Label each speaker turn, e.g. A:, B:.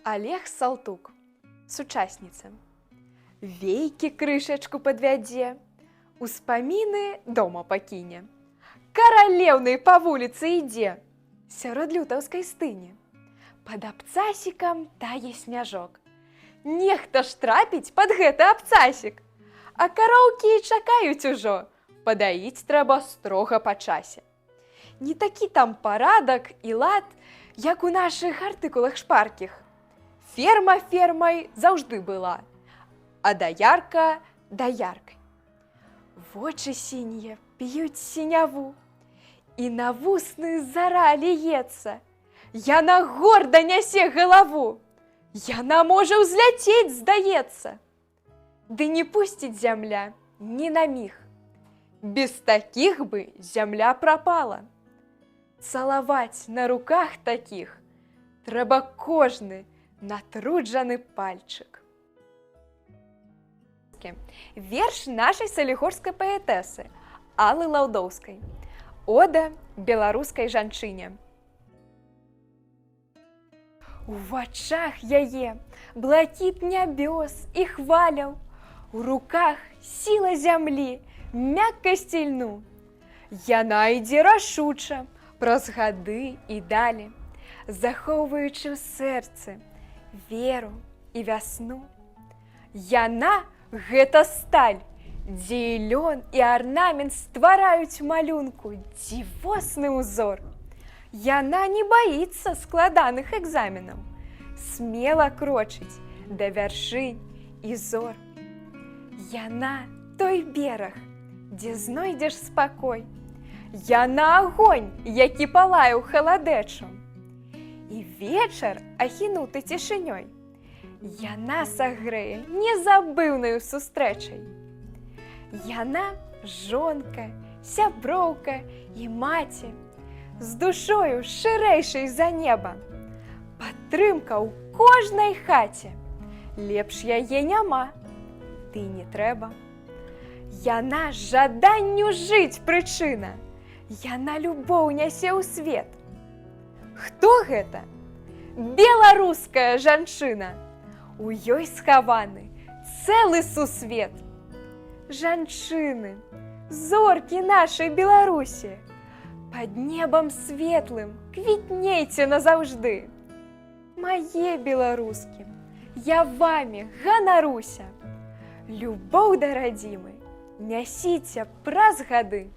A: Олег Салтук, сучасніца. Вейкі крышачку падвядзе, успаміны дома пакіне. Каралеўнай па вуліцы ідзе, сярод лютаўскай стыні. Пад абцасікам тае сняжок. Нехта ж трапіць пад гэты абцасік. А кароўкі чакаюць ужо, падаіць трэба строга па часе. Не такі там парадак і лад, як у нашых артыкулах шпаркіх. Ферма фермай заўжды была, а даярка даяркай. Вочы сінія п'юць сіняву, і на вусны зара ліецца. Яна горда нясе галаву, яна можа ўзляцець, здаецца. Ды не пусціць зямля ні на міг. Без такіх бы зямля прапала. Цалаваць на руках такіх трэба кожны натруджаны пальчык. Верш нашай салігорскай паэтэсы Аллы Лаўдоўскай. Ода беларускай жанчыне. У вачах яе блакіт нябёс і хваляў, у руках сіла зямлі, мяккасць ільну. Яна ідзе рашуча праз гады і далі, захоўваючы ў сэрцы веру і вясну. Яна гэта сталь, дзе і лён і арнамент ствараюць малюнку дзівосны ўзор. Яна не баіцца складаных экзаменаў, смела крочыць да вяршынь і зор. Яна той бераг, дзе знойдзеш спакой. Яна агонь, які палае ў халадэчу. І вечар ахінуты цішынёй. Яна сагрэе незабыўнаю сустрэчай. Яна жонка, сяброўка і маці, з душою шырэйшай за неба. Падтрымка ў кожнай хаце, лепш яе няма, ды не трэба. Яна жаданню жыць прычына, яна любоў нясе ў свет. Хто гэта? Беларуская жанчына. У ёй схаваны цэлы сусвет. Жанчыны, зоркі нашай Беларусі, пад небам светлым квітнейце назаўжды. Мае беларускі, я вамі ганаруся. Любоў да радзімы нясіце праз гады.